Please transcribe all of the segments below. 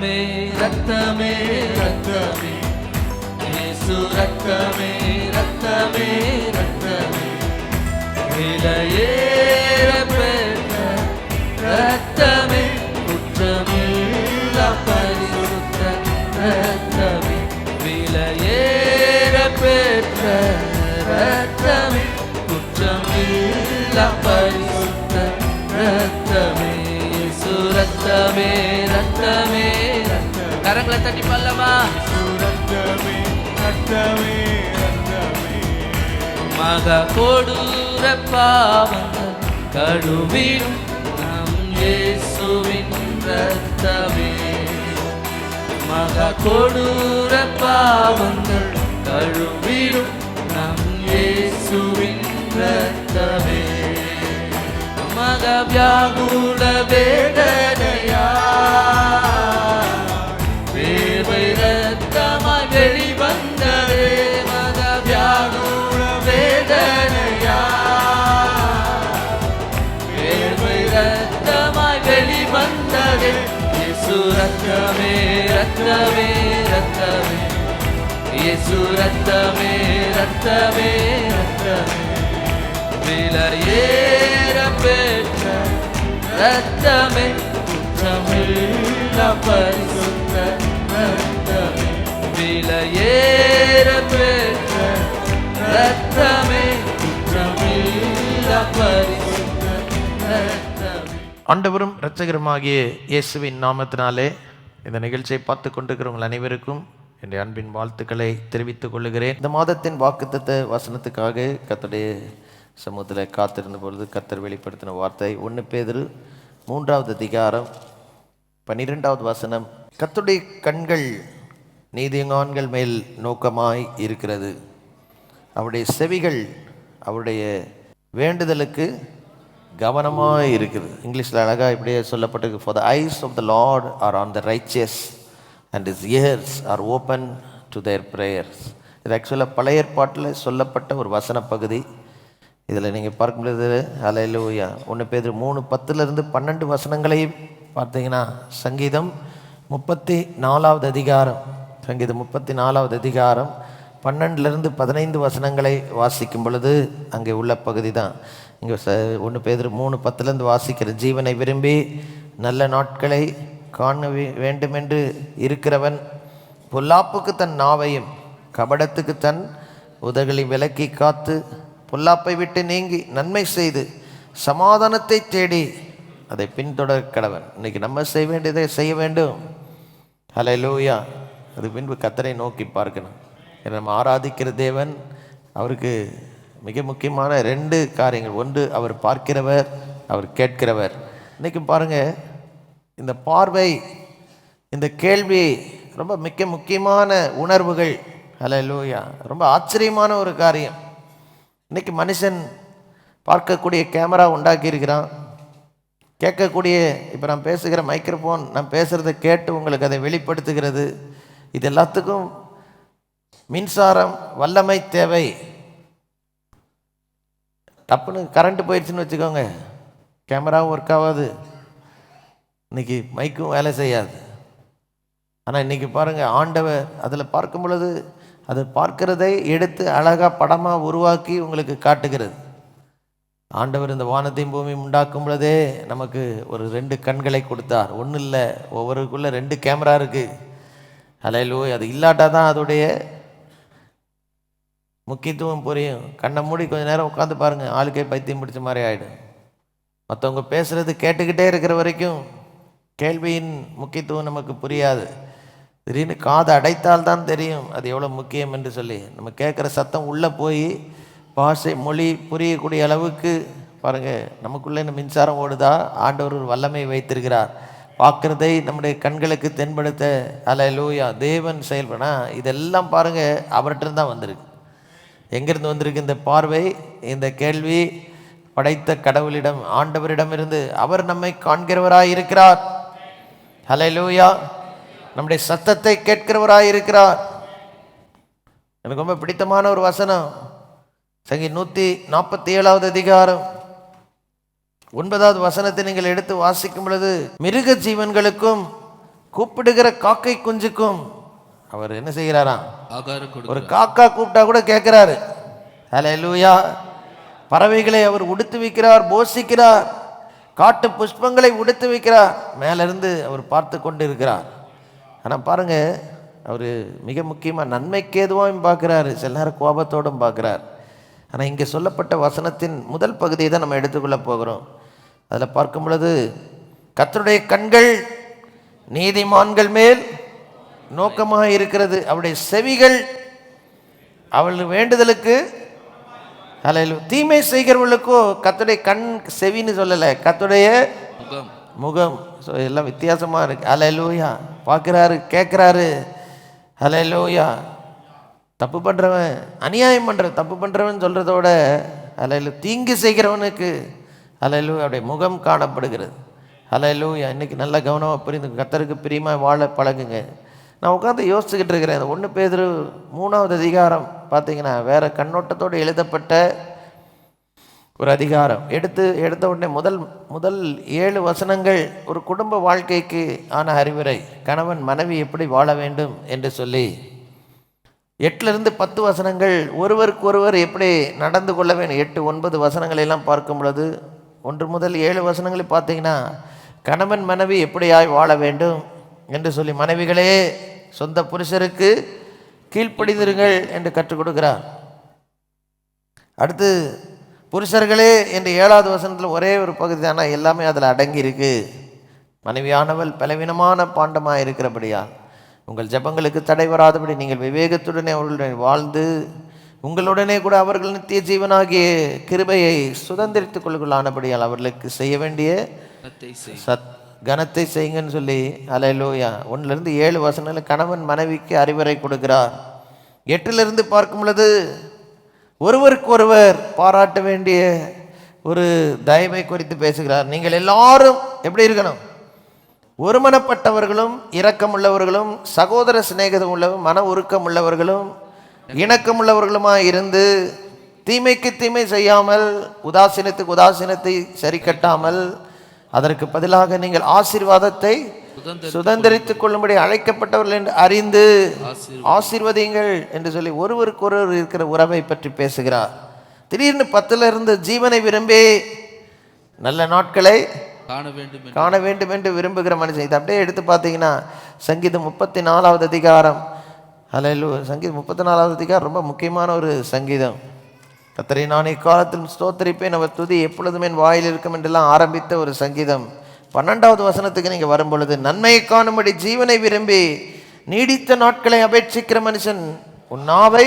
ரத்தமே ரத்தமே ரத்தமே இயேசு ரத்தமே ரத்தமே ரத்தமே விலையேற பெற்ற ரத்தமே குற்றமில்லா பரிசுத்த ரத்தமே விலையேற பெற்ற ரத்தமே குற்றமில்லா பரிசுத்த ரத்தமே இயேசு ரத்தமே ரத்தமே ரத்தமே கரங்களை தட்டி பல்லமா ரத்தமே ரத்தமே ரத்தமே மகா கொடூர பாவங்கள் கழுவிடும் நம் இயேசுவின் ரத்தமே மகா கொடூர பாவங்கள் கழுவிடும் நம் இயேசுவின் ரத்தமே மகா வியாகுல வேதனையா வேர்வை ரத்தமாய் வெளிவந்ததே மகா வியாகுல வேதனையா வேர்வை ரத்தமாய் வெளிவந்ததே இயேசு ரத்தமே ரத்தமே ரத்தமே இயேசு ரத்தமே ரத்தமே ரத்தமே விலையேற பெற்ற ரத்தமே குற்றமில்லா பரிசுத்த ரத்தமே விலையேற பெற்ற ரத்தமே குற்றமில்லா பரிசுத்த ரத்தமே. ஆண்டவரும் இரட்சகருமாகிய இயேசுவின் நாமத்தினாலே இந்த நிகழ்ச்சியை பார்த்து கொண்டிருக்கிறவங்கள் அனைவருக்கும் என்னுடைய அன்பின் வாழ்த்துக்களை தெரிவித்துக் கொள்ளுகிறேன். இந்த மாதத்தின் வாக்குத்தத்த வசனத்துக்காக கர்த்தருடைய சமூகத்தில் காத்திருந்த பொழுது கர்த்தர் வெளிப்படுத்தின வார்த்தை 1 பேதுரு 3வது அதிகாரம் 12வது வசனம். கர்த்தருடைய கண்கள் நீதிமான்கள் மேல் நோக்கமாய் இருக்கிறது, அவருடைய செவிகள் அவருடைய வேண்டுதலுக்கு கவனமாக இருக்குது. இங்கிலீஷில் அழகாக இப்படியே சொல்லப்பட்டிருக்கு, for the eyes of the lord are on the righteous and his ears are open to their prayers. இது ஆக்சுவலாக பழைய ஏற்பாட்டில் சொல்லப்பட்ட ஒரு வசன பகுதி. இதில் நீங்கள் பார்க்கும்போது ஹல்லேலூயா 1 பேதுரு 3:10 12 வசனங்களையும் பார்த்தீங்கன்னா சங்கீதம் 34வது அதிகாரம் 12 15 வசனங்களை வாசிக்கும் பொழுது அங்கே உள்ள பகுதி தான் இங்கே 1 பேதுரு 3:10 வாசிக்கிற ஜீவனை விரும்பி நல்ல நாட்களை காண வேண்டுமென்று இருக்கிறவன் பொல்லாப்புக்கு தன் நாவையும் கபடத்துக்கு தன் உதடுகளை விலக்கி காத்து பொல்லாப்பை விட்டு நீங்கி நன்மை செய்து சமாதானத்தை தேடி அதை பின்தொடர் கடவன். இன்னைக்கு நம்ம செய்ய வேண்டியதை செய்ய வேண்டும். ஹல்லேலூயா. அது பின்பு கர்த்தரை நோக்கி பார்க்கணும். நம்ம ஆராதிக்கிற தேவன், அவருக்கு மிக முக்கியமான 2 காரியங்கள். ஒன்று, அவர் பார்க்கிறவர், அவர் கேட்கிறவர். இன்றைக்கி பாருங்கள், இந்த பார்வை, இந்த கேள்வி ரொம்ப மிக முக்கியமான உணர்வுகள். ஹல்லேலூயா. ரொம்ப ஆச்சரியமான ஒரு காரியம். இன்றைக்கி மனுஷன் பார்க்கக்கூடிய கேமரா உண்டாக்கி இருக்கிறான், கேட்கக்கூடிய இப்போ நான் பேசுகிற மைக்ரோஃபோன், நான் பேசுகிறத கேட்டு உங்களுக்கு அதை வெளிப்படுத்துகிறது. இது எல்லாத்துக்கும் மின்சாரம் வல்லமை தேவை. டப்புன்னு கரண்ட்டு போயிடுச்சுன்னு வச்சுக்கோங்க, கேமராவும் ஒர்க் ஆகாது, இன்றைக்கி மைக்கும் வேலை செய்யாது. ஆனால் இன்றைக்கி பாருங்கள், ஆண்டவர் அதில் பார்க்கும் பொழுது அது பார்க்கிறதை எடுத்து அழகாக படமாக உருவாக்கி உங்களுக்கு காட்டுகிறது. ஆண்டவர் இந்த வானத்தையும் பூமியும் உண்டாக்கும் பொழுதே நமக்கு ஒரு 2 கண்களை கொடுத்தார். ஒன்றும் இல்லை, ஒவ்வொருக்குள்ளே 2 கேமரா இருக்குது. ஹல்லேலூயா. அது இல்லாட்டா தான் அதோடைய முக்கியத்துவம் புரியும். கண்ணை மூடி கொஞ்சம் நேரம் உட்காந்து பாருங்கள், ஆளுக்கே பைத்தியம் பிடிச்ச மாதிரி ஆகிடும். மற்றவங்க பேசுகிறது கேட்டுக்கிட்டே இருக்கிற வரைக்கும் கேள்வியின் முக்கியத்துவம் நமக்கு புரியாது. திடீர்னு காது அடைத்தால்தான் தெரியும் அது எவ்வளோ முக்கியம் என்று சொல்லி. நம்ம கேட்குற சத்தம் உள்ளே போய் பாஷை மொழி புரியக்கூடிய அளவுக்கு பாருங்கள், நமக்குள்ளே இந்த மின்சாரம் ஓடுதா. ஆண்டவர் ஒரு வல்லமை வைத்திருக்கிறார். பார்க்குறதை நம்முடைய கண்களுக்கு தென்படுத்த ஹல்லேலூயா தேவன் செயல்படா. இதெல்லாம் பாருங்கள், அவர்கிட்ட தான் வந்திருக்கு. எங்கேருந்து வந்திருக்கு இந்த பார்வை, இந்த கேள்வி? படைத்த கடவுளிடம், ஆண்டவரிடமிருந்து. அவர் நம்மை காண்கிறவராய் இருக்கிறார். ஹல்லேலூயா. நம்முடைய சத்தத்தை கேட்கிறவராய் இருக்கிறார். எனக்கு ரொம்ப பிடித்தமான ஒரு வசனம், சங்கீதம் 147வது அதிகாரம் 9வது வசனத்தை நீங்கள் எடுத்து வாசிக்கும் பொழுது, மிருக ஜீவன்களுக்கும் கூப்பிடுகிற காக்கை குஞ்சுக்கும் அவர் என்ன செய்கிறாராம்? ஆகாரம் ஒரு கொடுக்கிறார். காக்கா கூப்பிட்டா கூட கேட்கிறாரு. ஹல்லேலூயா. பறவைகளை அவர் உடுத்து வைக்கிறார், போஷிக்கிறார். காட்டு புஷ்பங்களை உடுத்து வைக்கிறார். மேலிருந்து அவர் பார்த்து கொண்டு இருக்கிறார். ஆனால் பாருங்க, அவர் மிக முக்கியமாக நன்மைக்கு ஏதுவாகவும் பார்க்குறாரு, சில நேரம் கோபத்தோடும் பார்க்குறார். ஆனால் இங்கே சொல்லப்பட்ட வசனத்தின் முதல் பகுதியை தான் நம்ம எடுத்துக்கொள்ள போகிறோம். அதில் பார்க்கும் பொழுது, கர்த்தருடைய கண்கள் நீதிமான்கள் மேல் நோக்கமாக இருக்கிறது, அவருடைய செவிகள் அவள் வேண்டுதலுக்கு. அல்ல, தீமை செய்கிறவர்களுக்கோ கர்த்தருடைய கண் செவின்னு சொல்லலை, கர்த்தருடைய முகம் முகம். ஸோ எல்லாம் வித்தியாசமாக இருக்கு. அல்லேலூயா. பார்க்குறாரு, கேட்குறாரு. அல்லேலூயா. தப்பு பண்ணுறவன், அநியாயம் பண்ணுற தப்பு பண்ணுறவன் சொல்கிறதோட அல்லேலூ தீங்கு செய்கிறவனுக்கு அல்லேலூயா அவருடைய முகம் காணப்படுகிறது. அல்லேலூயா. இன்றைக்கி நல்லா கவனமாக புரிந்து கர்த்தருக்கு பிரியமாக வாழ பழகுங்க. நான் உட்காந்து யோசிச்சுக்கிட்டு இருக்கிறேன். அந்த 1 பேதுரு 3வது அதிகாரம் பார்த்தீங்கன்னா வேறு கண்ணோட்டத்தோடு எழுதப்பட்ட ஒரு அதிகாரம். எடுத்த உடனே முதல் 7 வசனங்கள் ஒரு குடும்ப வாழ்க்கைக்கு ஆன அறிவுரை, கணவன் மனைவி எப்படி வாழ வேண்டும் என்று சொல்லி. 8லிருந்து 10 வசனங்கள் ஒருவருக்கு ஒருவர் எப்படி நடந்து கொள்ள வேண்டும். 8, 9 வசனங்களெல்லாம் பார்க்கும் பொழுது 1 முதல் 7 வசனங்களை பார்த்தீங்கன்னா கணவன் மனைவி எப்படியாய் வாழ வேண்டும் என்று சொல்லி, மனைவிகளே சொந்த புருஷருக்கு கீழ்ப்படிந்திருங்கள் என்று கற்றுக் கொடுக்கிறார். அடுத்து புருஷர்களே என்று 7வது வசனத்தில் ஒரே ஒரு பகுதி தானே, எல்லாமே அதில் அடங்கி இருக்கு. மனைவியானவள் பலவீனமான பாண்டமாக இருக்கிறபடியா உங்கள் ஜெபங்களுக்கு தடை வராதபடி நீங்கள் விவேகத்துடனே அவர்களுடன் வாழ்ந்து உங்களுடனே கூட அவர்கள் நித்திய ஜீவனாகிய கிருபையை சுதந்திரித்துக் கொள்ளுகளானபடியால் அவர்களுக்கு செய்ய வேண்டிய கனத்தை செய்யுங்கன்னு சொல்லி. அல்லேலூயா. 1லிருந்து 7 வசனங்கள் கணவன் மனைவிக்கு அறிவுரை கொடுக்கிறார். 8லிருந்து பார்க்கும் பொழுது ஒருவருக்கு ஒருவர் பாராட்ட வேண்டிய ஒரு தயவை குறித்து பேசுகிறார். நீங்கள் எல்லாரும் எப்படி இருக்கணும்? ஒருமனப்பட்டவர்களும் இரக்கமுள்ளவர்களும் சகோதர சிநேகிதம் உள்ளவரும் மன உருக்கம் உள்ளவர்களும் இணக்கம் உள்ளவர்களுமாய் இருந்து தீமைக்கு தீமை செய்யாமல் உதாசீனத்துக்கு உதாசீனத்தை சரி கட்டாமல் அதற்கு பதிலாக நீங்கள் ஆசீர்வாதத்தை சுதந்திரித்துக் கொள்ளும்படி அழைக்கப்பட்டவர்கள் என்று அறிந்து ஆசீர்வதிங்கள் என்று சொல்லி ஒருவருக்கு ஒருவர் இருக்கிற உறவை பற்றி பேசுகிறார். திடீர்னு 10லிருந்து ஜீவனை விரும்பி நல்ல நாட்களை காண வேண்டும் என்று விரும்புகிற மனுஷன். இதை அப்படியே எடுத்து பார்த்தீங்கன்னா சங்கீதம் 34வது அதிகாரம். அல்லேலூயா. சங்கீதம் 34வது அதிகாரம் ரொம்ப முக்கியமான ஒரு சங்கீதம். கர்த்தரை நான் இக்காலத்தில் ஸ்தோத்திரிப்பேன், அவர் துதி எப்பொழுதுமே என் வாயில் இருக்கும் என்றெல்லாம் ஆரம்பித்த ஒரு சங்கீதம். 12வது வசனத்துக்கு நீங்கள் வரும் பொழுது, நன்மையை காணும்படி ஜீவனை விரும்பி நீடித்த நாட்களை அபேட்சிக்கிற மனுஷன் உன் நாவை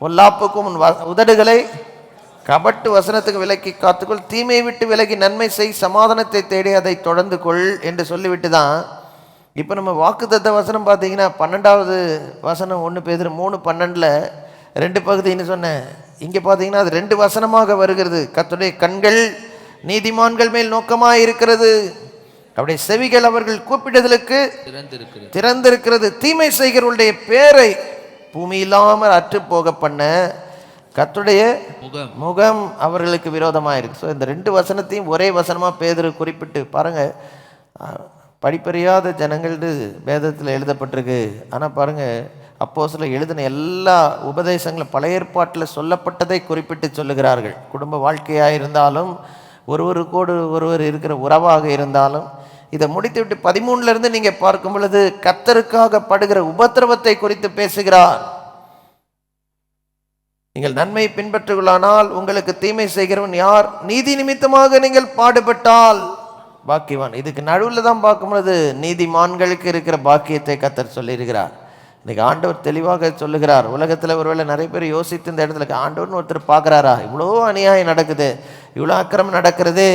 பொல்லாப்புக்கும் உன் உதடுகளை கபட்டு வசனத்துக்கு விலக்கி காத்துக்கொள், தீமையை விட்டு விலகி நன்மை செய், சமாதானத்தை தேடி அதை தொடர்ந்து கொள் என்று சொல்லிவிட்டு தான் இப்போ நம்ம வாக்குத்தத்த வசனம் பார்த்தீங்கன்னா 12வது வசனம் 1 பேதுரு 3:12 2 பகுதின்னு சொன்னேன். இங்கே பார்த்தீங்கன்னா அது 2 வசனமாக வருகிறது. கர்த்தருடைய கண்கள் நீதிமான்கள் மேல் நோக்கமாக இருக்கிறது, அவருடைய செவிகள் அவர்கள் கூப்பிடுதலுக்கு திறந்திருக்கிறது, தீமை செய்கிறவருடைய பேரை பூமி இல்லாமல் அற்று போக பண்ண கர்த்தருடைய முகம் அவர்களுக்கு விரோதமாக இருக்கு. ஸோ இந்த 2 வசனத்தையும் ஒரே வசனமாக பேதுரு குறிப்பிட்டு பாருங்கள். படிப்பறியாத ஜனங்கள்னு வேதத்தில் எழுதப்பட்டிருக்கு. ஆனால் பாருங்கள், அப்போஸ்தலர் எழுதின எல்லா உபதேசங்களும் பழைய ஏற்பாட்டில் சொல்லப்பட்டதை குறிப்பிட்டு சொல்லுகிறார்கள். குடும்ப வாழ்க்கையாக இருந்தாலும் ஒருவருக்கோடு ஒருவர் இருக்கிற உறவாக இருந்தாலும் இதை முடித்துவிட்டு 13லிருந்து நீங்கள் பார்க்கும் பொழுது கர்த்தருக்காக படுகிற உபத்திரவத்தை குறித்து பேசுகிறார். நீங்கள் நன்மை பின்பற்றுகளானால் உங்களுக்கு தீமை செய்கிறவன் யார்? நீதி நிமித்தமாக நீங்கள் பாடுபட்டால் பாக்கியவான். இதுக்கு நடுவில் தான் பார்க்கும்பொழுது நீதிமான்களுக்கு இருக்கிற பாக்கியத்தை கர்த்தர் சொல்லியிருக்கிறார். இன்னைக்கு ஆண்டவர் தெளிவாக சொல்லுகிறார். உலகத்தில் ஒருவேளை நிறைய பேர் யோசித்து இந்த இடத்துல ஆண்டவர்னு ஒருத்தர் பார்க்குறாரா, இவ்வளோ அநியாயம் நடக்குது, இவ்வளோ அக்கிரமம் நடக்கிறது,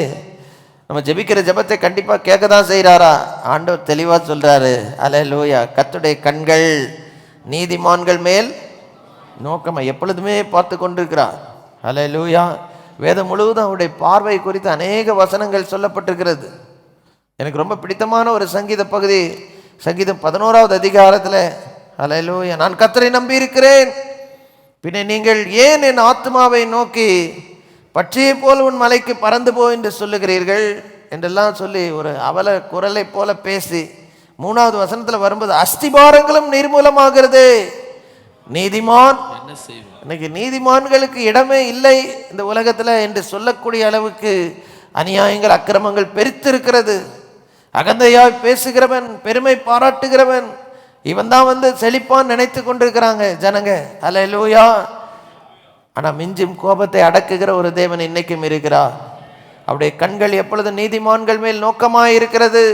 நம்ம ஜெபிக்கிற ஜெபத்தை கண்டிப்பாக கேட்க தான் செய்கிறாரா? ஆண்டவர் தெளிவாக சொல்கிறாரு. அல்லேலூயா. கர்த்தருடைய கண்கள் நீதிமான்கள் மேல் நோக்கமாக எப்பொழுதுமே பார்த்து கொண்டிருக்கிறார். அல்லேலூயா. வேதம் முழுவதும் அவருடைய பார்வை குறித்து அநேக வசனங்கள் சொல்லப்பட்டிருக்கிறது. எனக்கு ரொம்ப பிடித்தமான ஒரு சங்கீத பகுதி சங்கீதம் 11வது அதிகாரத்தில், அல்லேலூயா, நான் கர்த்தரை நம்பி இருக்கிறேன், பின்ன நீங்கள் ஏன் என் ஆத்மாவை நோக்கி பட்சியை போல் உன் மலைக்கு பறந்து போ என்று சொல்லுகிறீர்கள் என்றெல்லாம் சொல்லி ஒரு அவல குரலை போல பேசி 3வது வசனத்துல வரும்போது அஸ்திபாரங்களும் நிர்மூலமாகிறது. நீதிமான் என்ன செய்வோம்? இன்னைக்கு நீதிமான்களுக்கு இடமே இல்லை இந்த உலகத்துல என்று சொல்லக்கூடிய அளவுக்கு அநியாயங்கள் அக்கிரமங்கள் பெருத்திருக்கிறது. அகந்தையாய் பேசுகிறவன், பெருமை பாராட்டுகிறவன், இவன் தான் செழிப்பான் நினைத்து கொண்டிருக்கிறாங்க ஜனங்க. அல்லேலூயா. ஆனா மிஞ்சும் கோபத்தை அடக்குகிற ஒரு தேவன் இன்னைக்கும் இருக்கிறார். அவருடைய கண்கள் எப்பொழுதும் நீதிமான்கள் மேல் நோக்கமாய் இருக்கிறது.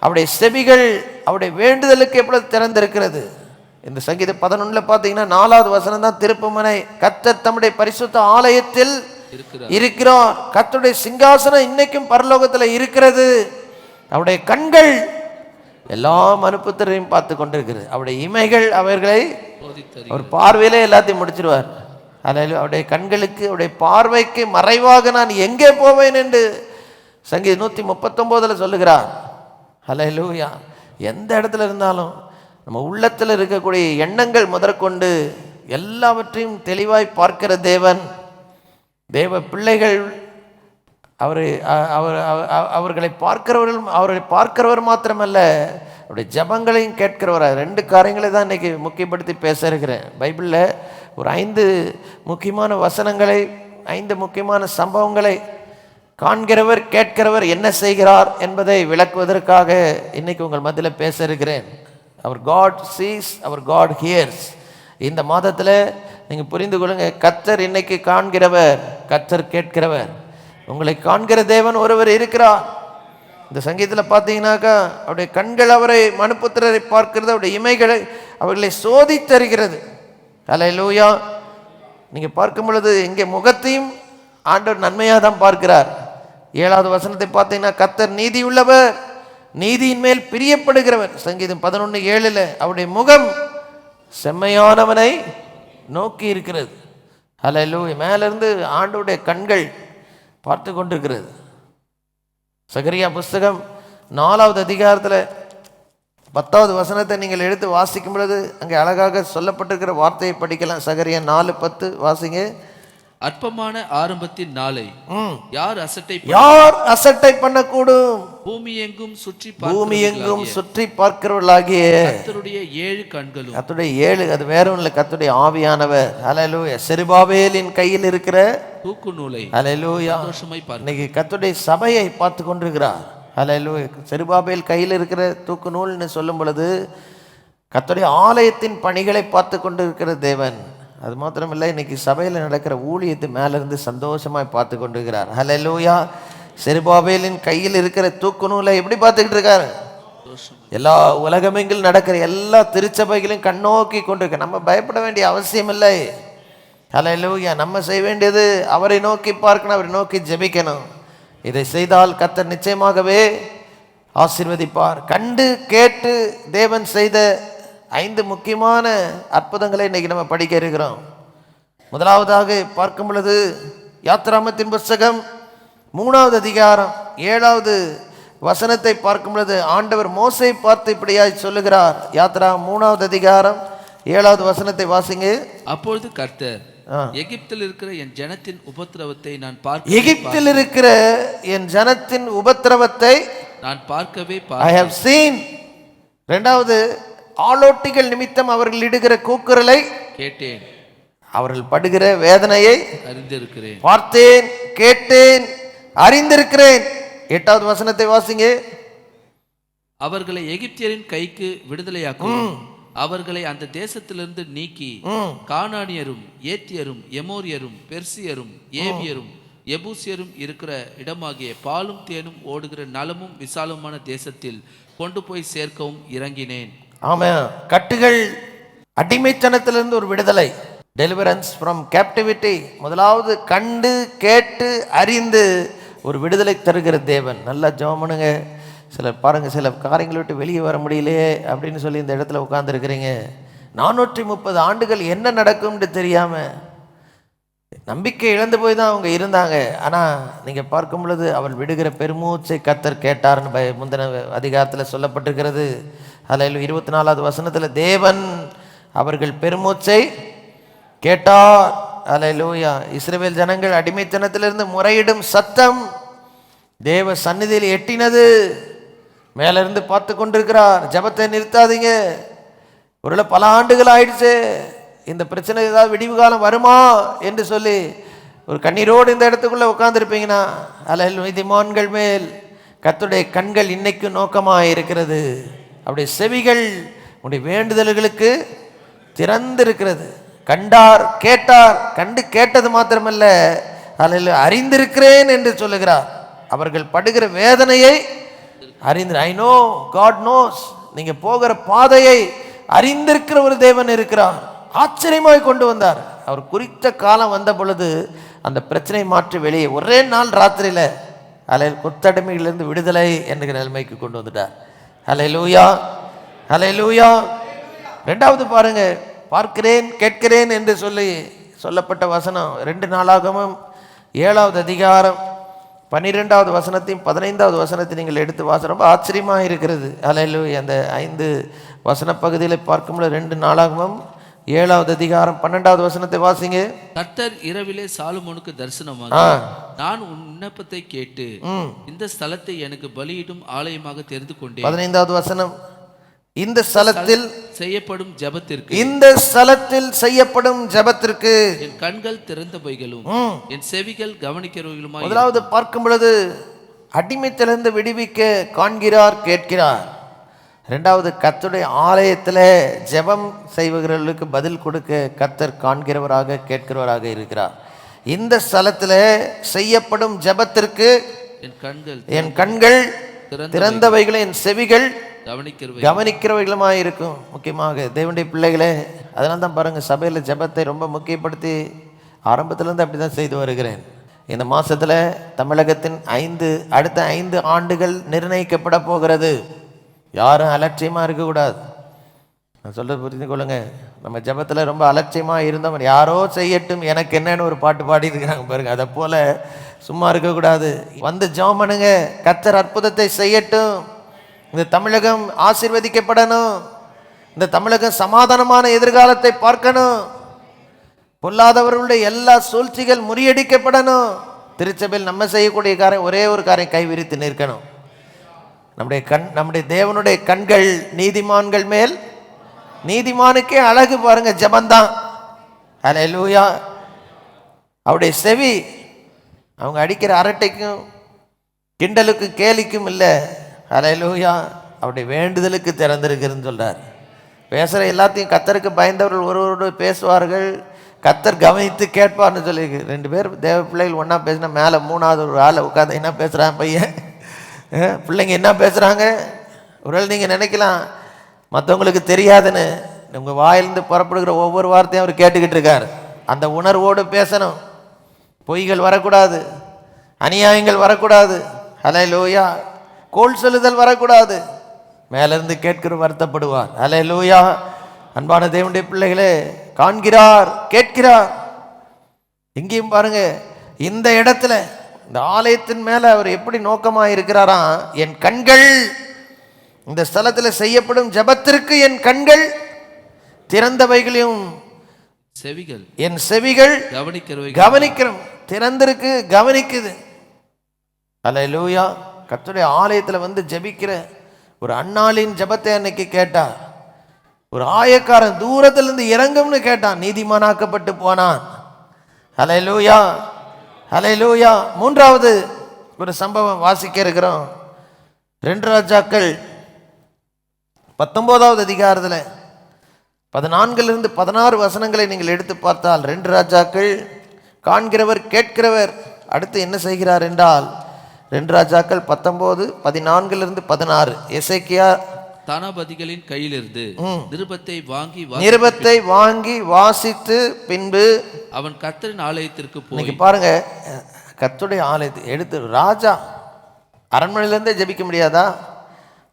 அவருடைய செவிகள் அவருடைய வேண்டுதலுக்கு எப்பொழுது திறந்திருக்கிறது. இந்த சங்கீதம் 11 பார்த்தீங்கன்னா 4வது வசனம் தான் திருப்புமுனை. கர்த்தர் தம்முடைய பரிசுத்த ஆலயத்தில் இருக்கிறார். கர்த்தருடைய சிங்காசனம் இன்னைக்கும் பரலோகத்தில் இருக்கிறது. அவருடைய கண்கள் எல்லா மனுப்புத்தரையும் பார்த்து கொண்டிருக்கிறது. அவருடைய இமைகள் அவர்களை அவர் பார்வையிலே எல்லாத்தையும் முடிச்சிருவார். அதில் அவருடைய கண்களுக்கு, அவருடைய பார்வைக்கு மறைவாக நான் எங்கே போவேன் என்று சங்கீதம் 139 சொல்லுகிறார். ஹல்லேலூயா. எந்த இடத்துல இருந்தாலும் நம்ம உள்ளத்தில் இருக்கக்கூடிய எண்ணங்கள் முதற்கொண்டு எல்லாவற்றையும் தெளிவாய் பார்க்கிற தேவன். தேவ பிள்ளைகள் அவர்களை பார்க்கிறவர் மாத்திரமல்ல, அவருடைய ஜபங்களையும் கேட்கிறவர். 2 காரியங்களை தான் இன்னைக்கு முக்கியப்படுத்தி பேச இருக்கிறேன். பைபிளில் ஒரு 5 முக்கியமான வசனங்களை, 5 முக்கியமான சம்பவங்களை காண்கிறவர், கேட்கிறவர் என்ன செய்கிறார் என்பதை விளக்குவதற்காக இன்னைக்கு உங்கள் மத்தியில் பேச இருக்கிறேன். அவர் காட் சீஸ், அவர் காட் ஹியர்ஸ். இந்த மாதத்தில் நீங்கள் புரிந்து கொள்ளுங்க, கர்த்தர் இன்னைக்கு காண்கிறவர், கர்த்தர் கேட்கிறவர். உங்களை காண்கிற தேவன் ஒருவர் இருக்கிறார். இந்த சங்கீதத்தில் பார்த்தீங்கன்னாக்கா அவருடைய கண்கள் அவரை மனுப்புத்திரரை பார்க்கிறது, அவருடைய இமைகளை அவர்களை சோதித்தருகிறது. அல்லேலூயா. நீங்கள் பார்க்கும் பொழுது இங்கே முகத்தையும் ஆண்டவர் நன்மையாக தான் பார்க்கிறார். 7வது வசனத்தை பார்த்தீங்கன்னா கர்த்தர் நீதி உள்ளவர், நீதியின் மேல் பிரியப்படுகிறவர். சங்கீதம் 11:7 அவருடைய முகம் செம்மையானவனை நோக்கி இருக்கிறது. அல்லேலூயா. மேலிருந்து ஆண்டவருடைய கண்கள் பார்த்து கொண்டிருக்கிறது. சகரியா புஸ்தகம் 4வது அதிகாரத்தில் 10வது வசனத்தை நீங்கள் எடுத்து வாசிக்கும் பொழுது அங்கே அழகாக சொல்லப்பட்டிருக்கிற வார்த்தையை படிக்கலாம். சகரியா 4:10 வாசிங்க. அற்பமான ஆரம்பத்தின் நாளை யார் அசட்டை பண்ணக்கூடும்? பூமி எங்கும் சுற்றி பார்க்கிறவர்களாகிய கர்த்தருடைய 7 கண்களும். கர்த்தருடைய 7 அது வேற ஒன்றும் இல்லை, கர்த்தருடைய ஆவியானவர். அல்லேலூயா. செருபாபேலின் கையில் இருக்கிற தூக்கு நூலை அல்லேலூயா இன்னைக்கு கர்த்தருடைய சபையை பார்த்து கொண்டிருக்கிறார். அல்லேலூயா. செருபாபேல் கையில் இருக்கிற தூக்கு நூல்னு சொல்லும் பொழுது கர்த்தருடைய ஆலயத்தின் பணிகளை பார்த்து கொண்டிருக்கிற தேவன். அது மாத்திரமில்லை, இன்னைக்கு சபையில் நடக்கிற ஊழியத்தை மேலிருந்து சந்தோஷமாய் பார்த்து கொண்டிருக்கிறார். ஹல்லேலூயா. செருபாபேலின் கையில் இருக்கிற தூக்கு நூலை எப்படி பார்த்துக்கிட்டு இருக்காரு? எல்லா உலகமெங்கில் நடக்கிற எல்லா திருச்சபைகளையும் கண்ணோக்கி கொண்டிருக்க. நம்ம பயப்பட வேண்டிய அவசியம் இல்லை. ஹல்லேலூயா. நம்ம செய்ய வேண்டியது அவரை நோக்கி பார்க்கணும், அவரை நோக்கி ஜெபிக்கணும். இதை செய்தால் கர்த்தர் நிச்சயமாகவே ஆசீர்வதிப்பார். கண்டு கேட்டு தேவன் செய்த 5 முக்கியமான அற்புதங்களை இன்னைக்கு நம்ம படிக்க இருக்கிறோம். முதலாவதாக பார்க்கும் பொழுது யாத்ராமத்தின் புஸ்தகம் 3வது அதிகாரம் 7வது வசனத்தை பார்க்கும் பொழுது ஆண்டவர் மோசை பார்த்து இப்படியாய் சொல்லுகிறார். யாத்ரா 3வது அதிகாரம் 7வது வசனத்தை வாசிங்க. அப்பொழுது கர்த்தர் எகிப்தில் இருக்கிற என் ஜனத்தின் உபத்திரவத்தை நான் பார்க்கவே I have seen. 2வது ஆலோட்டிகள் நிமித்தம் அவர்கள் இடுகிற கூக்குரலை கேட்டேன், அவர்கள் படுகிற வேதனையை அறிந்திருக்கிறேன், பார்த்தேன், கேட்டேன், அறிந்திருக்கிறேன். 8வது வசனத்தை வாசிங்க. அவர்களை எகிப்தியரின் கைக்கு விடுதலையாக்கும், அவர்களை அந்த தேசத்திலிருந்து நீக்கி கானானியரும் ஏத்தியரும் எமோரியரும் பெர்சியரும் ஏவியரும் எபூசியரும் இருக்கிற இடமாகிய பாலும் தேனும் ஓடுகிற நலமும் விசாலமான தேசத்தில் கொண்டு போய் சேர்க்கவும் இறங்கினேன். ஆமாம். கட்டுகள், அடிமைத்தனத்திலிருந்து ஒரு விடுதலை, டெலிவரன்ஸ் ஃப்ரம் கேப்டிவிட்டி. முதலாவது கண்டு கேட்டு அறிந்து ஒரு விடுதலை தருகிற தேவன். நல்லா ஜெபம் பண்ணுங்க. சிலர் பாருங்க, சில காரியங்களை விட்டு வெளியே வர முடியலையே அப்படின்னு சொல்லி இந்த இடத்துல உட்கார்ந்துருக்கிறீங்க. 430 ஆண்டுகள் என்ன நடக்கும்னு தெரியாம நம்பிக்கை இழந்து போய் தான் அவங்க இருந்தாங்க. ஆனால் நீங்கள் பார்க்கும் பொழுது அவள் விடுகிற பெருமூச்சை கர்த்தர் கேட்டார்னு முந்தின அதிகாரத்தில் சொல்லப்பட்டிருக்கிறது. அதில் 24வது வசனத்தில் தேவன் அவர்கள் பெருமூச்சை கேட்டார். அல்லேலூயா. இஸ்ரவேல் ஜனங்கள் அடிமைத்தனத்திலிருந்து முறையிடும் சத்தம் தேவ சந்நிதியில் எட்டினது. மேல இருந்து பார்த்து கொண்டிருக்கிறார். ஜெபத்தை நிறுத்தாதீங்க. ஒருவேளை பல ஆண்டுகள் ஆயிடுச்சு, இந்த பிரச்சனை ஏதாவது விடிவு காலம் வருமா என்று சொல்லி ஒரு கண்ணீரோடு இந்த இடத்துக்குள்ள உட்கார்ந்துருப்பீங்கன்னா, அல்ல நீதிமான்கள் மேல் கர்த்தருடைய கண்கள் இன்னைக்கும் நோக்கமாக இருக்கிறது. அவருடைய செவிகள் உடைய வேண்டுதல்களுக்கு திறந்திருக்கிறது. கண்டார், கேட்டார். கண்டு கேட்டது மாத்திரமல்ல, அதில் அறிந்திருக்கிறேன் என்று சொல்லுகிறார். அவர்கள் படுகிற வேதனையை அறிந்து, ஐ நோ காட் நோஸ், நீங்க போகிற பாதையை அறிந்திருக்கிற ஒரு தேவன் இருக்கிறார். ஆச்சரியமாய் கொண்டு வந்தார். அவர் குறித்த காலம் வந்த பொழுது அந்த பிரச்சனையை மாற்றி வெளியே ஒரே நாள் ராத்திரியில அதில் கொத்தடிமைகளிலிருந்து விடுதலை என்கிற நிலைமைக்கு கொண்டு வந்துட்டார். ஹல்லேலூயா, ஹல்லேலூயா. ரெண்டாவது பாருங்க, பார்க்கிறேன் கேட்கிறேன் என்று சொல்லி சொல்லப்பட்ட வசனம் 2 நாளாகமும் 7வது அதிகாரம் 12வது வசனத்தையும் 15வது வசனத்தை நீங்கள் எடுத்து வாச ரொம்ப ஆச்சரியமாக இருக்கிறது. ஹல்லேலூயா. அந்த 5 வசன பகுதியில் பார்க்கும்போது 2 நாளாகமும் 7வது அதிகாரம் 12வது வசனத்தை வாசிங்க. கர்த்தர் இரவிலே சாலமோனுக்கு தரிசனமாக, நான் உன் விண்ணப்பத்தை கேட்டு இந்த ஸ்தலத்தை எனக்கு பலியிடும் ஆலயமாக தெரிந்து கொண்டேன். 15வது வசனம், இந்த ஸ்தலத்தில் செய்யப்படும் ஜெபத்திற்கு, இந்த ஸ்தலத்தில் செய்யப்படும் ஜெபத்திற்கு என் கண்கள் திறந்தவைகளும் என் செவிகள் கவனிக்கிறவைகளுமாய். முதலாவது பார்க்கும் பொழுது அடிமைத்திலிருந்து விடுவிக்க காண்கிறார், கேட்கிறார். ரெண்டாவது கர்த்தருடைய ஆலயத்தில் ஜெபம் செய்பவர்களுக்கு பதில் கொடுக்க கர்த்தர் காண்கிறவராக கேட்கிறவராக இருக்கிறார். இந்த ஸ்தலத்தில் செய்யப்படும் ஜெபத்திற்கு என் கண்கள் திறந்தவைகளை என் செவிகள் கவனிக்கிறவைகளுமாய் இருக்கும். முக்கியமாக தேவனுடைய பிள்ளைகளே, அதனால தான் பாருங்க, சபையில் ஜெபத்தை ரொம்ப முக்கியப்படுத்தி ஆரம்பத்திலேருந்து அப்படி தான் செய்து வருகிறேன். இந்த மாதத்தில் தமிழகத்தின் அடுத்த 5 ஆண்டுகள் நிர்ணயிக்கப்பட போகிறது. யாரும் அலட்சியமாக இருக்கக்கூடாது. நான் சொல்கிறது புரிந்து கொள்ளுங்க. நம்ம ஜெபத்தில் ரொம்ப அலட்சியமாக இருந்தோம், யாரோ செய்யட்டும் எனக்கு என்னன்னு ஒரு பாட்டு பாடி இருக்கிறாங்க பாருங்க. அதை போல் சும்மா இருக்கக்கூடாது. வந்து ஜெபம் பண்ணுங்க, கர்த்தர் அற்புதத்தை செய்யட்டும். இந்த தமிழகம் ஆசீர்வதிக்கப்படணும். இந்த தமிழகம் சமாதானமான எதிர்காலத்தை பார்க்கணும். பொல்லாதவர்களுடைய எல்லா சூழ்ச்சிகள் முறியடிக்கப்படணும். திருச்சபையில் நம்ம செய்யக்கூடிய காரியம் ஒரே ஒரு காரியம், கைவிரித்து நிற்கணும். நம்முடைய தேவனுடைய கண்கள் நீதிமான்கள் மேல், நீதிமானுக்கே அழகு பாருங்க ஜெபந்தான். ஹல்லேலூயா. அவருடைய செவி அவங்க அடிக்கிற அரட்டைக்கும் கிண்டலுக்கும் கேலிக்கும் இல்லை. ஹல்லேலூயா. அவருடைய வேண்டுதலுக்கு திறந்திருக்குன்னு சொல்றார். பேசுகிற எல்லாத்தையும் கர்த்தருக்கு பயந்தவர்கள் ஒருவரோடு பேசுவார்கள், கர்த்தர் கவனித்து கேட்பார்னு சொல்லி 2 பேர் தேவ பிள்ளைகள் ஒன்றா பேசினா மேலே 3வது ஒரு ஆளை உட்காந்து என்ன பேசுகிறான் பையன், பிள்ளைங்க என்ன பேசுகிறாங்க. ஒருவேளை நீங்கள் நினைக்கலாம் மற்றவங்களுக்கு தெரியாதுன்னு. உங்கள் வாயிலிருந்து புறப்படுகிற ஒவ்வொரு வார்த்தையும் அவர் கேட்டுக்கிட்டு இருக்கார். அந்த உணர்வோடு பேசணும். பொய்கள் வரக்கூடாது, அநியாயங்கள் வரக்கூடாது. ஹல்லேலூயா. கோல் சொல்லுதல் வரக்கூடாது. மேலிருந்து கேட்கிற வருத்தப்படுவார். ஹல்லேலூயா. அன்பான தேவனுடைய பிள்ளைகளே, காண்கிறார், கேட்கிறார். இங்கேயும் பாருங்க, இந்த இடத்துல இந்த ஆலயத்தின் மேல அவர் எப்படி நோக்கமாக இருக்கிறாராம். என் கண்கள், இந்த ஸ்தலத்தில் செய்யப்படும் ஜெபத்திற்கு என் கண்கள் திறந்தவைகளையும் செவிகள், என் செவிகள் கவனிக்கிறோம். திறந்திருக்கு, கவனிக்குது. ஹல்லேலூயா. கர்த்தருடைய ஆலயத்தில் வந்து ஜெபிக்கிற ஒரு அன்னாளின் ஜெபத்தை அன்னைக்கு கேட்டார். ஒரு ஆயக்காரன் தூரத்திலிருந்து இறங்கும்னு கேட்டான், நீதிமானாக்கப்பட்டு போனான். ஹல்லேலூயா, ஹல்லேலூயா. 3வது ஒரு சம்பவம் வாசிக்க இருக்கிறோம். 2 ராஜாக்கள் 19வது அதிகாரத்தில் 14லிருந்து 16 வசனங்களை நீங்கள் எடுத்து பார்த்தால், 2 ராஜாக்கள் காண்கிறவர் கேட்கிறவர். அடுத்து என்ன செய்கிறார் என்றால், 2 ராஜாக்கள் 19 14லிருந்து 16. எசேக்கியா தானாபதிகளின் கையிலிருந்து நிருபத்தை வாங்கி வாசித்து பின்பு அவன் கர்த்தரின் ஆலயத்திற்கு போய், பாருங்க, கர்த்தருடைய ஆலயத்தை எடுத்து ராஜா அரண்மனையிலேருந்தே ஜெபிக்க முடியாதா?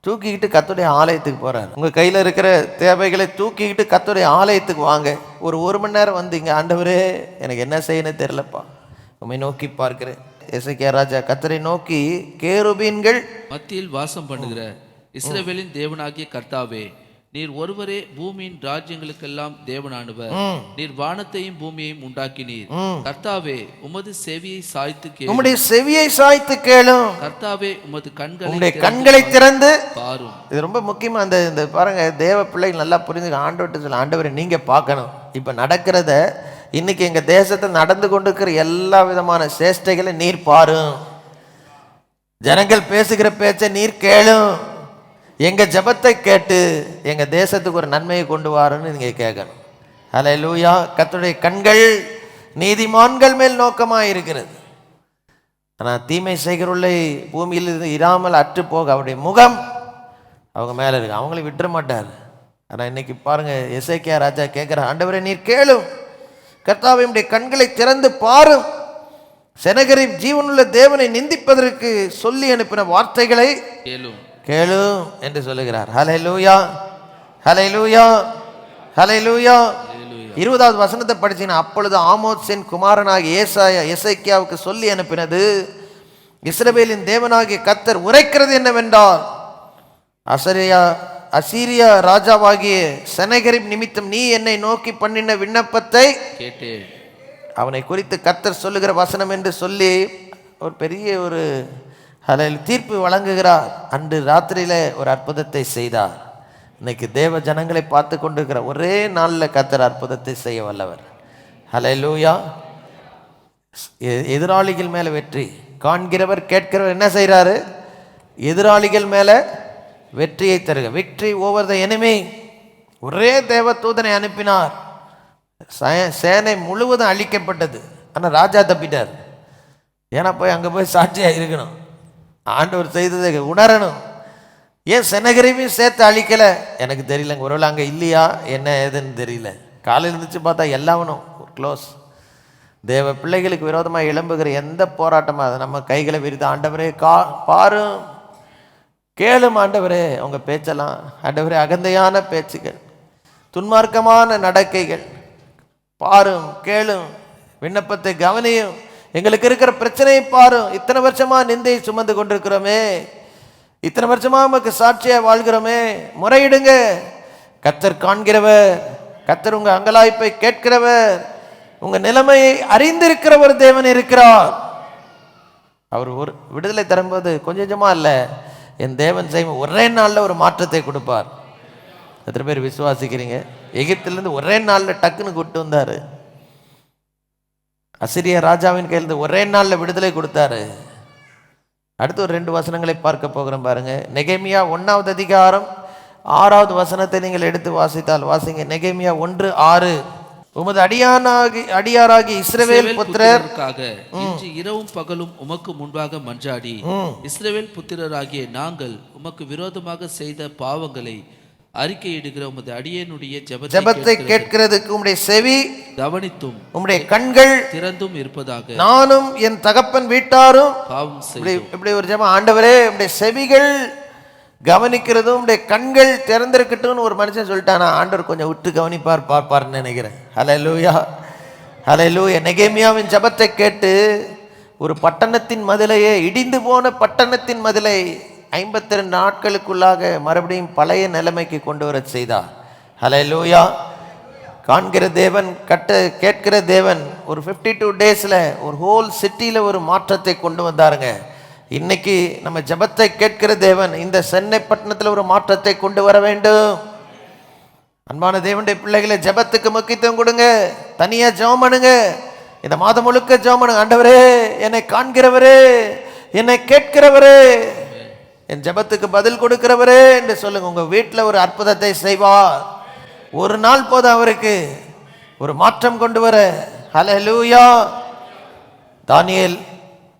தூக்கிக்கிட்டு கர்த்தருடைய ஆலயத்துக்கு போறாரு. உங்க கையில் இருக்கிற தேவைகளை தூக்கிக்கிட்டு கர்த்தருடைய ஆலயத்துக்கு வாங்க. ஒரு மணி நேரம் வந்தீங்க, ஆண்டவரே எனக்கு என்ன செய்யணும் தெரியலப்பா, உம்மை நோக்கி பார்க்கிறேன். எசேக்கியா ராஜா கர்த்தரை நோக்கி, கேருபீன்கள் மத்தியில் வாசம் பண்ணுகிற இஸ்ரவேலின் தேவனாகிய கர்த்தாவே, நீர் ஒருவரே பூமியின் ராஜ்யங்களுக்கெல்லாம் தேவனானவர். நீர் வானத்தையும் பூமியையும் உண்டாக்கினீர். கர்த்தாவே உமது செவியை சாய்த்து கேளும். உம்முடைய செவியை சாய்த்து கேளும். கர்த்தாவே உமது கண்களை திறந்து பாரும். இது ரொம்ப முக்கியமா. இந்த பாருங்க, தேவ பிள்ளைகள் நல்லா புரிஞ்சு ஆண்டவர்கிட்ட சொல்ல, ஆண்டவரை நீங்க பார்க்கணும். இப்ப நடக்கிறத, இன்னைக்கு எங்க தேசத்தில் நடந்து கொண்டிருக்கிற எல்லா விதமான சேஷ்டைகளை நீர் பாரும். ஜனங்கள் பேசுகிற பேச்சை நீர் கேளும். எங்க ஜெபத்தை கேட்டு எங்க தேசத்துக்கு ஒரு நன்மையை கொண்டு வாருன்னு நீங்க கேட்கணும். ஹல்லேலூயா. கர்த்தருடைய கண்கள் நீதிமான்கள் மேல் நோக்கமாக இருக்கிறது. ஆனால் தீமை செய்கிறவர்களை பூமியில் இருந்து இராமல் அற்று போக அவருடைய முகம் அவங்க மேலே இருக்கு. அவங்கள விட்டுற மாட்டார். ஆனால் இன்னைக்கு பாருங்க, எசேக்கியா ராஜா கேட்குற, ஆண்டவரே நீர் கேளும். கர்த்தாவே உம்முடைய கண்களை திறந்து பாரும். செனகரிப் ஜீவனுள்ள தேவனை நிந்திப்பதற்கு சொல்லி அனுப்பின வார்த்தைகளை கேளும் கேளும் என்று சொல்லுகிறார். ஹல்லேலூயா, ஹல்லேலூயா, ஹல்லேலூயா. 20வது வசனத்தை படிச்சீங்கன்னா, அப்பொழுது ஆமோத்சின் குமாரனாகிய எசேக்கியாவுக்கு சொல்லி அனுப்பினது, இஸ்ரவேலின் தேவனாகிய கர்த்தர் உரைக்கிறது என்னவென்றால், அசீரியா ராஜாவாகிய செனகரிப் நிமித்தம் நீ என்னை நோக்கி பண்ணின விண்ணப்பத்தை கேட்டேன். அவனை குறித்து கர்த்தர் சொல்லுகிற வசனம் என்று சொல்லி ஒரு பெரிய ஒரு தீர்ப்பு வழங்குகிறார். அன்று ராத்திரியில ஒரு அற்புதத்தை செய்தார். இன்னைக்கு தேவ ஜனங்களை பார்த்து கொண்டிருக்கிற ஒரே நாளில் கர்த்தர் அற்புதத்தை செய்ய வல்லவர். ஹல்லேலூயா. எதிராளிகள் மேலே வெற்றி காண்கிறவர் கேட்கிறவர் என்ன செய்கிறாரு? எதிராளிகள் மேலே வெற்றியை தருக. Victory over the enemy. ஒரே தேவ தூதனை அனுப்பினார். சேனை முழுவதும் அழிக்கப்பட்டது. ஆனால் ராஜா தப்பிட்டார். ஏன்னா போய் அங்கே போய் சாட்சியாக இருக்கணும். ஆண்டவர் செய்ததை உணரணும். ஏன் செனகரிப்பையும் சேர்த்து அழிக்கலை எனக்கு தெரியலங்க. ஒருவேளை அங்கே இல்லையா என்ன ஏதுன்னு தெரியல. காலையில் இருந்துச்சு பார்த்தா எல்லாவனும் க்ளோஸ். தேவ பிள்ளைகளுக்கு விரோதமாக எழும்புகிற எந்த போராட்டமாக அதை நம்ம கைகளை விரித்து, ஆண்டவரே பாரும், கேளும் ஆண்டவரே உங்க பேச்செல்லாம். ஆண்டவரே அகந்தையான பேச்சுகள், துன்மார்க்கமான நடக்கைகள் பாரும், கேளும், விண்ணப்பத்தை கவனியும், எங்களுக்கு இருக்கிற பிரச்சனையை பாரும். இத்தனை வருஷமா நிந்தையை சுமந்து கொண்டிருக்கிறோமே, இத்தனை வருஷமா நமக்கு சாட்சியா வாழ்கிறோமே, முறையிடுங்க. கர்த்தர் காண்கிறவர், கர்த்தர் உங்க அங்கலாய்ப்பை கேட்கிறவர், உங்க நிலைமையை அறிந்திருக்கிற ஒரு தேவன் இருக்கிறார். அவர் ஒரு விடுதலை தரும்போது கொஞ்சம் கொஞ்சமா இல்ல, என் தேவன் செய்யும் ஒரே நாளில் ஒரு மாற்றத்தை கொடுப்பார். எத்தனை பேர் விசுவாசிக்கிறீங்க? எகிப்திலிருந்து ஒரே நாளில் டக்குன்னு கூட்டு வந்தாரு. அசிரிய ராஜாவின் கையிலிருந்து ஒரே நாளில் விடுதலை கொடுத்தாரு. அடுத்து ஒரு 2 வசனங்களை பார்க்க போகிறோம் பாருங்க. நெகேமியா 1வது அதிகாரம் 6வது வசனத்தை நீங்கள் எடுத்து வாசித்தால் வாசிங்க. நெகேமியா 1:6. உமது அடியாராகி இஸ்ரவேல் புத்திரருக்காக இன்று இரவும் பகலும் உமக்கு முன்பாக மன்றாடி, இஸ்ரவேல் புத்திரராகிய நாங்கள் உமக்கு விரோதமாக செய்த பாவங்களை அறிக்கையிடுகிற உமது அடியேனுடைய ஜெபத்தை கேட்கிறதுக்கு உம்முடைய செவி கவனித்தும் உம்முடைய கண்கள் திறந்தும் இருப்பதாக நானும் என் தகப்பன் வீட்டாரும் பாவம் செய்தோம். இப்படி ஒரு ஜெபம். ஆண்டவரே உம்முடைய செவிகள் கவனிக்கிறதும் உம்முடைய கண்கள் திறந்திருக்கட்டும்னு ஒரு மனுஷன் சொல்லிட்டானா, ஆண்டவர் கொஞ்சம் விட்டு பார்ப்பார்னு நினைக்கிறேன். ஹல்லேலூயா, ஹல்லேலூயா. நெகேமியாவின் ஜெபத்தை கேட்டு ஒரு பட்டணத்தின் மதிலையே, இடிந்து போன பட்டணத்தின் மதிலை 52 நாட்களுக்குள்ளாக மறுபடியும் பழைய நிலைமைக்கு கொண்டு வர செய்தார். ஹல்லேலூயா. காண்கிற தேவன், கேட்கிற தேவன் ஒரு 52 டேஸ்ல ஒரு ஹோல் சிட்டியில ஒரு மாற்றத்தை கொண்டு வந்தாருங்க. இன்னைக்கு நம்ம ஜெபத்தை கேட்கிற தேவன் இந்த சென்னை பட்டணத்தில் ஒரு மாற்றத்தை கொண்டு வர வேண்டும். அன்பான தேவனுடைய பிள்ளைகளை, ஜெபத்துக்கு முக்கியத்துவம் கொடுங்க. தனியா ஜெபம் பண்ணுங்க. இந்த மாதம் முழுக்க ஜெபம் பண்ணுங்க. ஆண்டவரே என்னை காண்கிறவரே, என்னை கேட்கிறவரே, என் ஜெபத்துக்கு பதில் கொடுக்கிறவரே என்று சொல்லுங்க. உங்க வீட்டில் ஒரு அற்புதத்தை செய்வார். ஒரு நாள் போதும் அவருக்கு ஒரு மாற்றம் கொண்டு வர. ஹல்லேலூயா. தானியேல்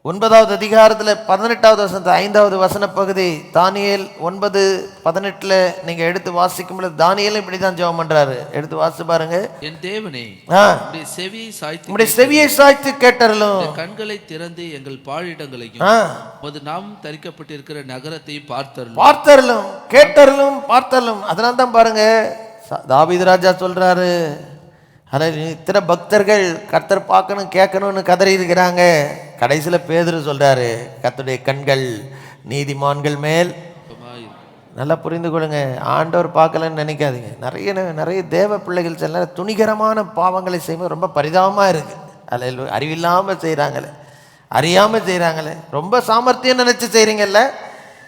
9வது அதிகாரத்தில் 18வது வசனத்தை 5வது வசன பகுதி, தானியேல் 9:18 நீங்க எடுத்து வாசிக்கும் பொழுது தானியேல் இப்படிதான் ஜெபம் பண்றாரு. எடுத்து வாசி பாருங்க. என் தேவனே, உம்முடைய செவியை சாய்த்து கேட்டறலும், கண்களை திறந்து எங்கள் பாழிடங்களையும் உமது நாமம் தரிக்கப்பட்டிருக்கிற நகரத்தையும் பார்த்தறலும், கேட்டறலும், பார்த்தறலும். அதனால தான் பாருங்க தாவீது ராஜா சொல்றாரு, இத்தனை பக்தர்கள் கர்த்தர் பார்க்கணும் கேட்கணும்னு கதறி இருக்கிறாங்க. கடைசியில் பேதுரு சொல்றாரு, கர்த்தருடைய கண்கள் நீதிமான்கள் மேல் நல்லா புரிந்து கொள்ளுங்க. ஆண்டவர் பார்க்கலன்னு நினைக்காதீங்க. நிறைய தேவ பிள்ளைகள் சில நேரம் துணிகரமான பாவங்களை செய்யும்போது ரொம்ப பரிதாபமாக இருக்குது. அதில் அறிவில்லாமல் செய்கிறாங்களே, அறியாமல் செய்கிறாங்களே, ரொம்ப சாமர்த்தியம் நினச்சி செய்கிறீங்கல்ல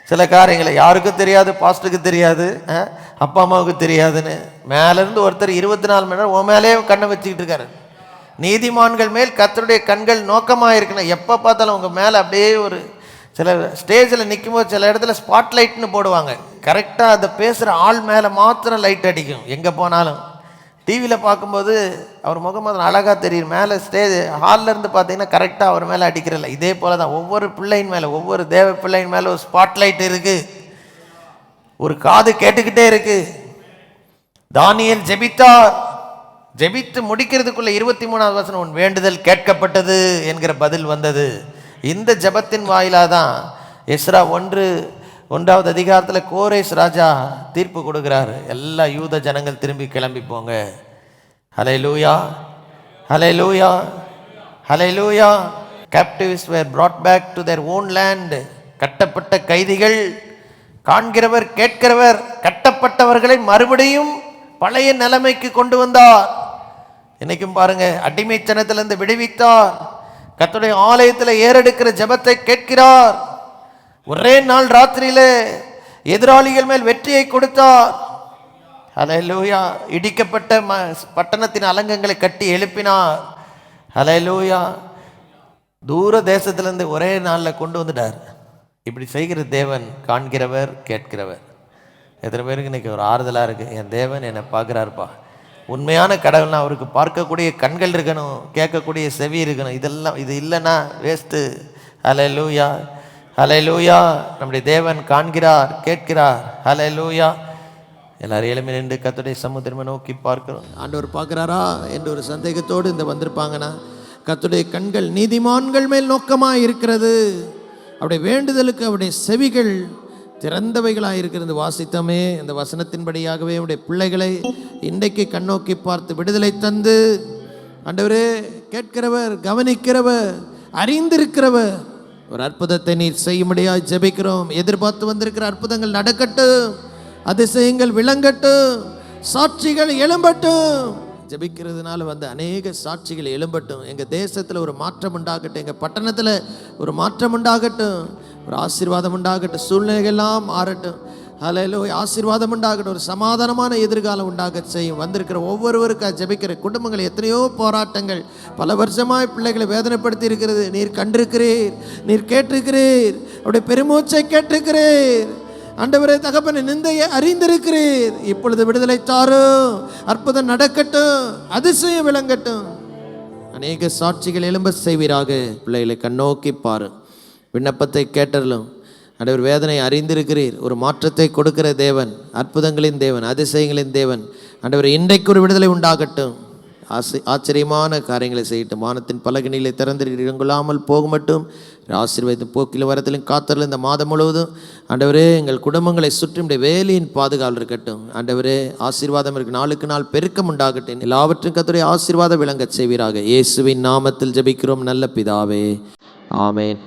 சில காரியங்களை. யாருக்கும் தெரியாது, பாஸ்டருக்கு தெரியாது, அப்பா அம்மாவுக்கு தெரியாதுன்னு மேலேருந்து ஒருத்தர் 24 மணி நேரம் உன் மேலேயே கண்ணை வச்சுக்கிட்டு இருக்காரு. நீதிமான்கள் மேல் கர்த்தருடைய கண்கள் நோக்கமாக இருக்குன்னா எப்போ பார்த்தாலும் உங்கள் மேலே அப்படியே ஒரு சில ஸ்டேஜில் நிற்கும்போது சில இடத்துல ஸ்பாட்லைட்னு போடுவாங்க. கரெக்டாக அதை பேசுகிற ஆள் மேலே மாத்திரம் லைட் அடிக்கும். எங்கே போனாலும் டிவியில் பார்க்கும்போது அவர் முகம் மாதிரி அழகாக தெரியும். மேலே ஸ்டேஜ் ஹாலில் இருந்து பார்த்தீங்கன்னா கரெக்டாக அவர் மேலே அடிக்கிறதில்ல. இதே போல் தான் ஒவ்வொரு பிள்ளையின் மேலே, ஒவ்வொரு தேவ பிள்ளையின் மேலே ஒரு ஸ்பாட்லைட் இருக்குது, ஒரு காது கேட்டுக்கிட்டே இருக்குது. தானியேல் ஜெபித்தார். ஜெபித்து முடிக்கிறதுக்குள்ள 23வது வசனம், உன் வேண்டுதல் கேட்கப்பட்டது என்கிற பதில் வந்தது. இந்த ஜெபத்தின் வாயிலாக தான் எஸ்ரா 1வது அதிகாரத்தில் கோரேஸ் ராஜா தீர்ப்பு கொடுக்குறாரு. எல்லா யூத ஜனங்கள் திரும்பி கிளம்பி போங்க. ஹல்லேலூயா, ஹல்லேலூயா, ஹல்லேலூயா. captives were brought back to their own land. கட்டப்பட்ட கைதிகள், காண்கிறவர் கேட்கிறவர் கட்டப்பட்டவர்களை மறுபடியும் பழைய நிலைமைக்கு கொண்டு வந்தார். இன்னைக்கும் பாருங்க, அடிமைத்தனத்திலிருந்து விடுவித்தார். கர்த்தருடைய ஆலயத்தில் ஏறெடுக்கிற ஜெபத்தை கேட்கிறார். ஒரே நாள் ராத்திரியிலே எதிராளிகள் மேல் வெற்றியை கொடுத்தார். ஹல்லேலூயா. இடிக்கப்பட்ட பட்டணத்தின் அலங்கங்களை கட்டி எழுப்பினார். ஹல்லேலூயா. தூர தேசத்திலிருந்து ஒரே நாளில் கொண்டு வந்துட்டார். இப்படி செய்கிற தேவன் காண்கிறவர் கேட்கிறவர். எத்தனை பேருக்கு இன்னைக்கு ஒரு ஆறுதலாக இருக்குது, என் தேவன் என்னை பார்க்குறாருப்பா. உண்மையான கடவுள்னா அவருக்கு பார்க்கக்கூடிய கண்கள் இருக்கணும், கேட்கக்கூடிய செவி இருக்கணும். இது இல்லைன்னா வேஸ்ட்டு. ஹல்லேலூயா, ஹல்லேலூயா. நம்முடைய தேவன் காண்கிறார், கேட்கிறார். ஹல்லேலூயா. எல்லாரும் எழுமி நின்று கர்த்தருடைய சமுத்திரமை நோக்கி பார்க்கிறோம். ஆண்டவர் பார்க்குறாரா என்று ஒரு சந்தேகத்தோடு இந்த வந்திருப்பாங்கன்னா, கர்த்தருடைய கண்கள் நீதிமான்கள் மேல் நோக்கமாக இருக்கிறது. அவருடைய வேண்டுதலுக்கு அவருடைய செவிகள் திறந்தவைகளாக இருக்கிறது. வாசித்தமே இந்த வசனத்தின்படியாகவே அவருடைய பிள்ளைகளை இன்றைக்கு கண்ணோக்கி பார்த்து விடுதலை தந்து, ஆண்டவரே கேட்கிறவர், கவனிக்கிறவர், அறிந்திருக்கிறவர், ஒரு அற்புதத்தை நீர் செய்யும்படியாக ஜெபிக்கிறோம். எதிர்பார்த்து வந்திருக்கிற அற்புதங்கள் நடக்கட்டும், அதிசயங்கள் விளங்கட்டும், சாட்சிகள் எழும்பட்டும். ஜெபிக்கிறதுனால வந்து அநேக சாட்சிகள் எழும்பட்டும். எங்கள் தேசத்தில் ஒரு மாற்றம் உண்டாகட்டும், எங்கள் பட்டணத்தில் ஒரு மாற்றம் உண்டாகட்டும், ஒரு ஆசீர்வாதம் உண்டாகட்டும், சூழ்நிலைகள்லாம் மாறட்டும். ஹல்லேலூயா. ஆசீர்வாதம் உண்டாகட்டும், ஒரு சமாதானமான எதிர்காலம் உண்டாக செய்யும். வந்திருக்கிற ஒவ்வொருவருக்காக ஜெபிக்கிற குடும்பங்கள், எத்தனையோ போராட்டங்கள் பல வருஷமாய் பிள்ளைகளை வேதனைப்படுத்தி இருக்கிறது. நீர் கண்டிருக்கிறீர், நீர் கேட்டிருக்கிறீர், அவருடைய பெருமூச்சை கேட்டிருக்கிறீர். ஆண்டவரே தகப்பனை நிந்தையை அறிந்திருக்கிறீர். இப்பொழுது விடுதலை தாரும், அற்புதம் நடக்கட்டும், அதிசயம் விளங்கட்டும், அநேக சாட்சிகள் எழும்ப செய்வீராக. பிள்ளைகளை கண்ணோக்கி பாரு, விண்ணப்பத்தை கேட்டறலும். ஆண்டவர் வேதனை அறிந்திருக்கிறீர். ஒரு மாற்றத்தை கொடுக்கிற தேவன், அற்புதங்களின் தேவன், அதிசயங்களின் தேவன். ஆண்டவர் இன்றைக்கு ஒரு விடுதலை உண்டாகட்டும், ஆச்சரியமான காரியங்களை செய்யட்டும். வானத்தின் பலகணிகளை திறந்திருங்கொள்ளாமல் போக மட்டும் ஆசீர்வாதம் போக்கிலும் வரத்திலும் காத்தரில் இந்த மாதம் முழுவதும் ஆண்டவரே எங்கள் குடும்பங்களை சுற்றி வேலையின் பாதுகாவல் இருக்கட்டும். ஆண்டவரே ஆசீர்வாதம் இருக்கு, நாளுக்கு நாள் பெருக்கம் உண்டாகட்டும். எல்லாவற்றும் கர்த்தருடைய ஆசீர்வாதம் விளங்க செய்வீராக. இயேசுவின் நாமத்தில் ஜெபிக்கிறோம் நல்ல பிதாவே, ஆமென்.